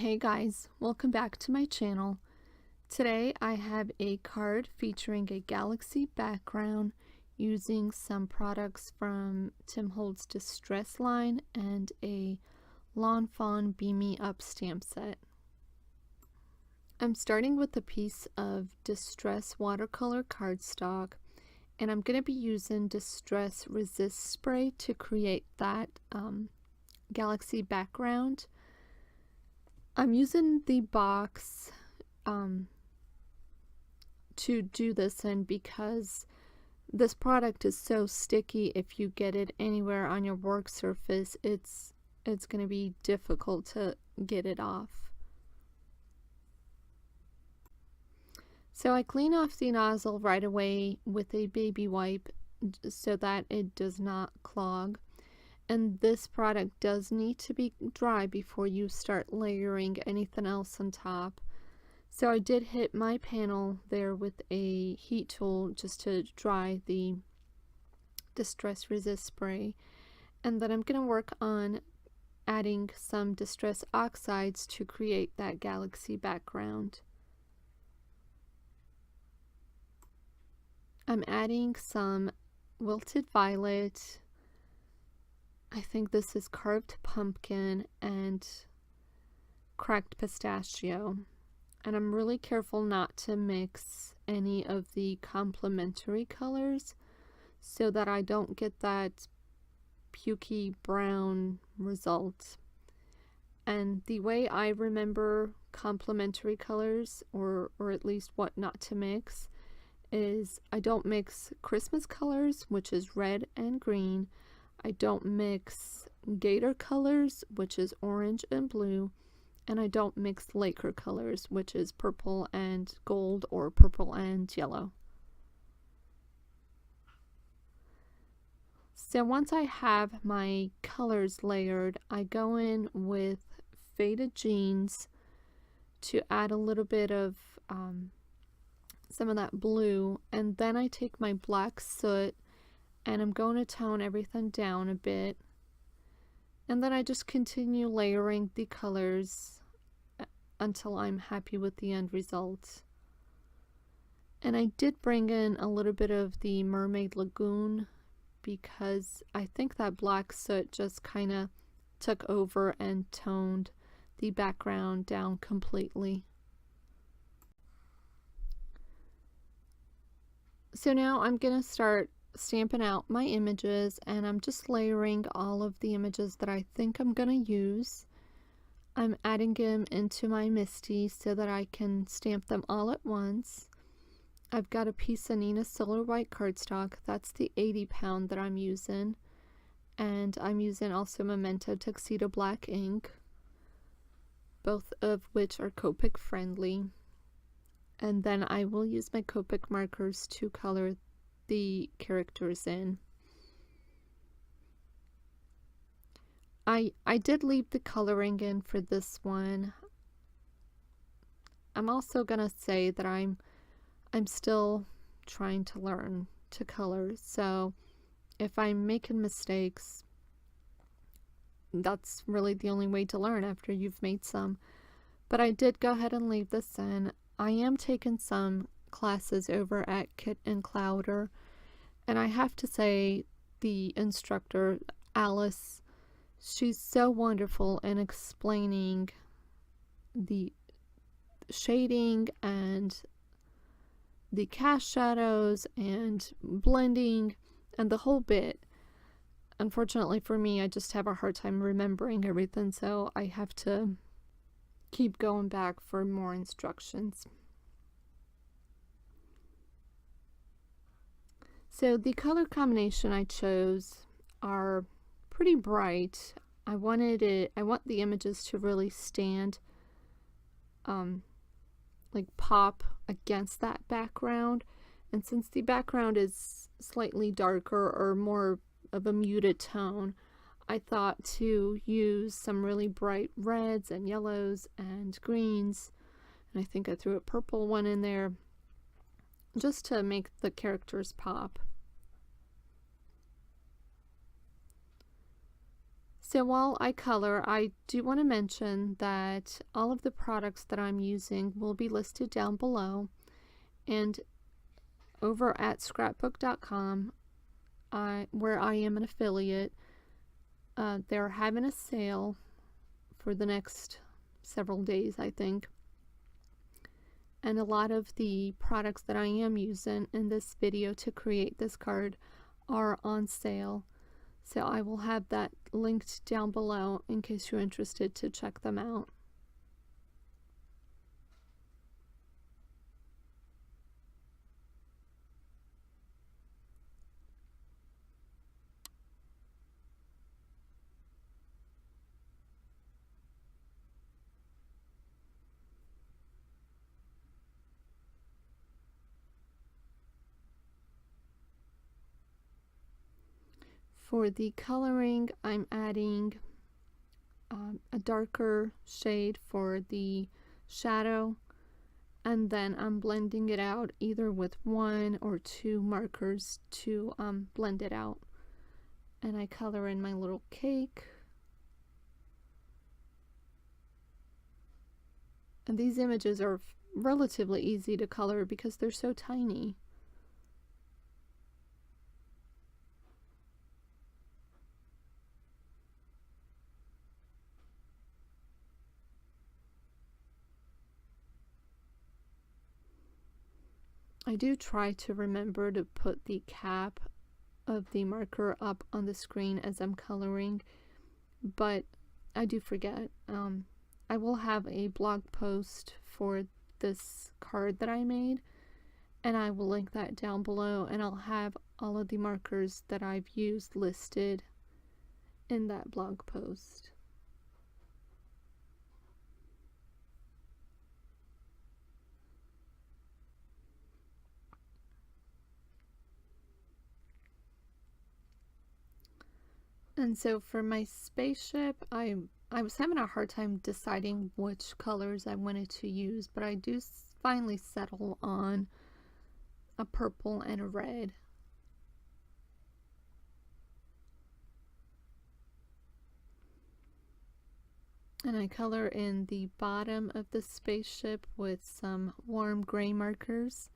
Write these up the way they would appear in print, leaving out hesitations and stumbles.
Hey guys, welcome back to my channel. Today I have a card featuring a galaxy background using some products from Tim Holtz Distress line and a Lawn Fawn Beam Up stamp set. I'm starting with a piece of Distress watercolor cardstock, and I'm going to be using Distress Resist Spray to create that galaxy background. I'm using the box to do this in because this product is so sticky. If you get it anywhere on your work surface, it's going to be difficult to get it off. So I clean off the nozzle right away with a baby wipe so that it does not clog. And this product does need to be dry before you start layering anything else on top. So I did hit my panel there with a heat tool just to dry the Distress Resist Spray. And then I'm going to work on adding some Distress Oxides to create that galaxy background. I'm adding some Wilted Violet, I think this is Carved Pumpkin, and Cracked Pistachio. And I'm really careful not to mix any of the complementary colors so that I don't get that pukey brown result. And the way I remember complementary colors, or at least what not to mix, is I don't mix Christmas colors, which is red and green. I don't mix Gator colors, which is orange and blue, and I don't mix Laker colors, which is purple and gold or purple and yellow. So once I have my colors layered, I go in with Faded Jeans to add a little bit of some of that blue, and then I take my black soot and I'm going to tone everything down a bit, and then I just continue layering the colors until I'm happy with the end result. And I did bring in a little bit of the Mermaid Lagoon because I think that black soot just kind of took over and toned the background down completely. So now I'm going to start stamping out my images, and I'm just layering all of the images that I think I'm going to use. I'm adding them into my Misti so that I can stamp them all at once. I've got a piece of Neenah Solar White cardstock. That's the 80 pound that I'm using, and I'm using also Memento Tuxedo black ink, both of which are Copic friendly. And then I will use my Copic markers to color the characters in. I did leave the coloring in for this one. I'm also gonna say that I'm still trying to learn to color, so if I'm making mistakes, that's really the only way to learn after you've made some. But I did go ahead and leave this in. I am taking some classes over at Kit and Clouder, and I have to say the instructor, Alice, she's so wonderful in explaining the shading and the cast shadows and blending and the whole bit. Unfortunately for me, I just have a hard time remembering everything, so I have to keep going back for more instructions. So the color combination I chose are pretty bright. I want the images to really stand, like pop against that background. And since the background is slightly darker or more of a muted tone, I thought to use some really bright reds and yellows and greens, and I think I threw a purple one in there just to make the characters pop. So while I color, I do want to mention that all of the products that I'm using will be listed down below, and over at scrapbook.com, where I am an affiliate, they're having a sale for the next several days, I think. And a lot of the products that I am using in this video to create this card are on sale. So I will have that linked down below in case you're interested to check them out. For the coloring, I'm adding a darker shade for the shadow, and then I'm blending it out either with 1 or 2 markers to blend it out. And I color in my little cake. And these images are relatively easy to color because they're so tiny. I do try to remember to put the cap of the marker up on the screen as I'm coloring, but I do forget. I will have a blog post for this card that I made, and I will link that down below, and I'll have all of the markers that I've used listed in that blog post. And so for my spaceship, I was having a hard time deciding which colors I wanted to use, but I do finally settle on a purple and a red. And I color in the bottom of the spaceship with some warm gray markers.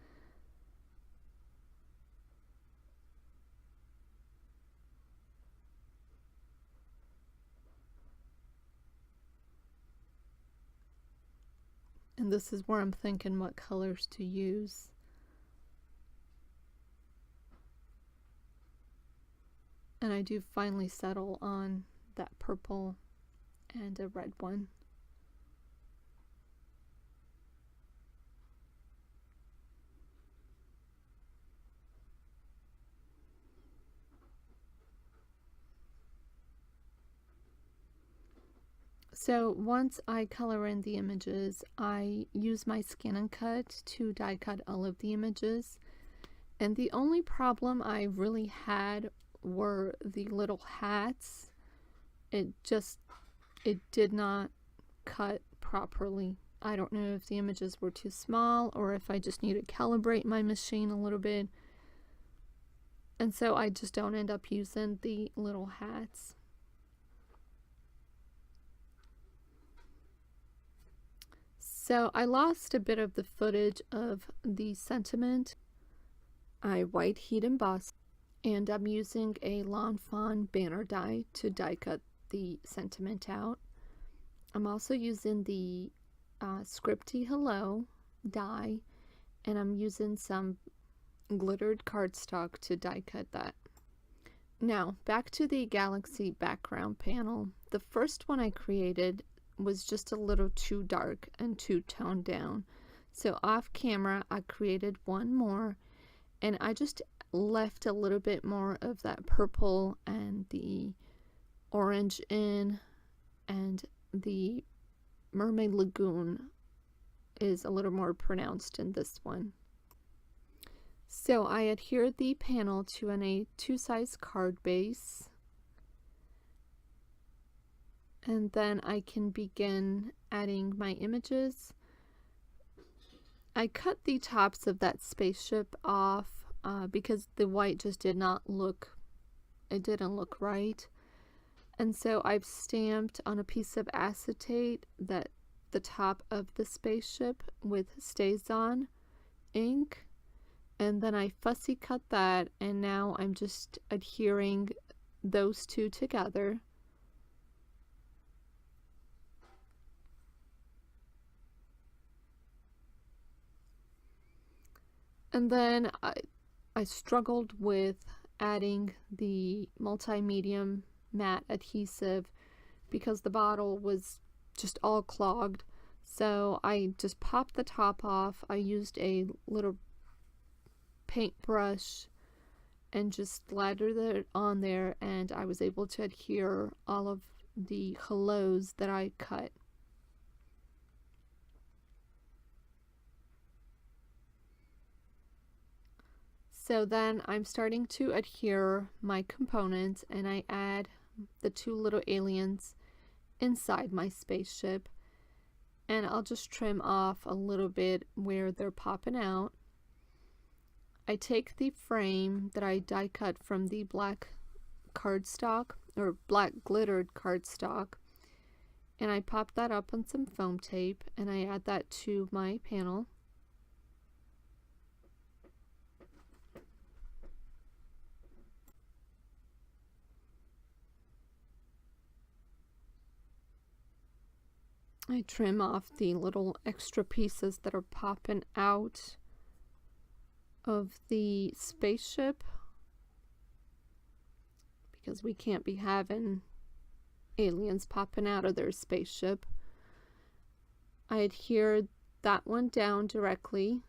And this is where I'm thinking what colors to use. And I do finally settle on that purple and a red one. So once I color in the images, I use my scan and cut to die cut all of the images. And the only problem I really had were the little hats. It did not cut properly. I don't know if the images were too small or if I just need to calibrate my machine a little bit. And so I just don't end up using the little hats. So I lost a bit of the footage of the sentiment. I white heat emboss, and I'm using a Lawn Fawn banner die to die cut the sentiment out. I'm also using the Scripty Hello die, and I'm using some glittered cardstock to die cut that. Now back to the Galaxy background panel. The first one I created was just a little too dark and too toned down. So off camera I created one more, and I just left a little bit more of that purple and the orange in, and the Mermaid Lagoon is a little more pronounced in this one. So I adhered the panel to an A2 size card base, and then I can begin adding my images. I cut the tops of that spaceship off because the white just didn't look right. And so I've stamped on a piece of acetate that the top of the spaceship with StazOn ink, and then I fussy cut that, and now I'm just adhering those two together. And then I struggled with adding the multi-medium matte adhesive because the bottle was just all clogged. So I just popped the top off. I used a little paintbrush and just slathered it on there, and I was able to adhere all of the hellos that I cut. So then I'm starting to adhere my components, and I add the two little aliens inside my spaceship, and I'll just trim off a little bit where they're popping out. I take the frame that I die cut from the black cardstock, or black glittered cardstock, and I pop that up on some foam tape, and I add that to my panel. I trim off the little extra pieces that are popping out of the spaceship, because we can't be having aliens popping out of their spaceship. I adhere that one down directly.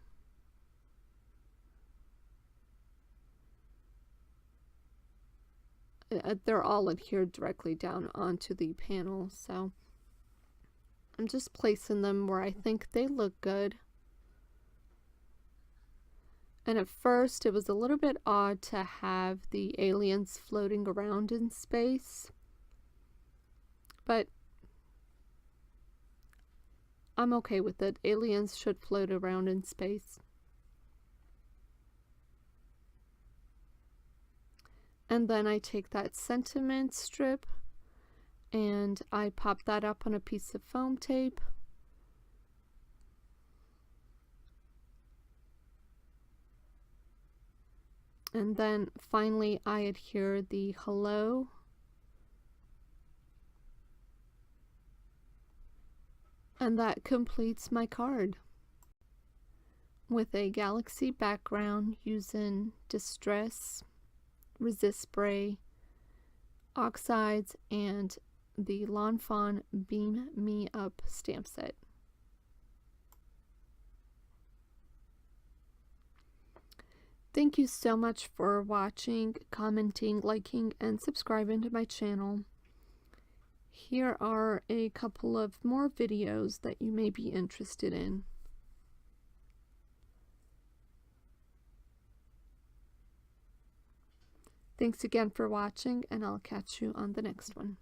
They're all adhered directly down onto the panel, so I'm just placing them where I think they look good. And at first it was a little bit odd to have the aliens floating around in space, but I'm okay with it. Aliens should float around in space. And then I take that sentiment strip and I pop that up on a piece of foam tape. And then finally I adhere the hello. And that completes my card. With a galaxy background using Distress, Resist Spray, Oxides, and the Lawn Fawn Beam Me Up stamp set. Thank you so much for watching, commenting, liking, and subscribing to my channel. Here are a couple of more videos that you may be interested in. Thanks again for watching, and I'll catch you on the next one.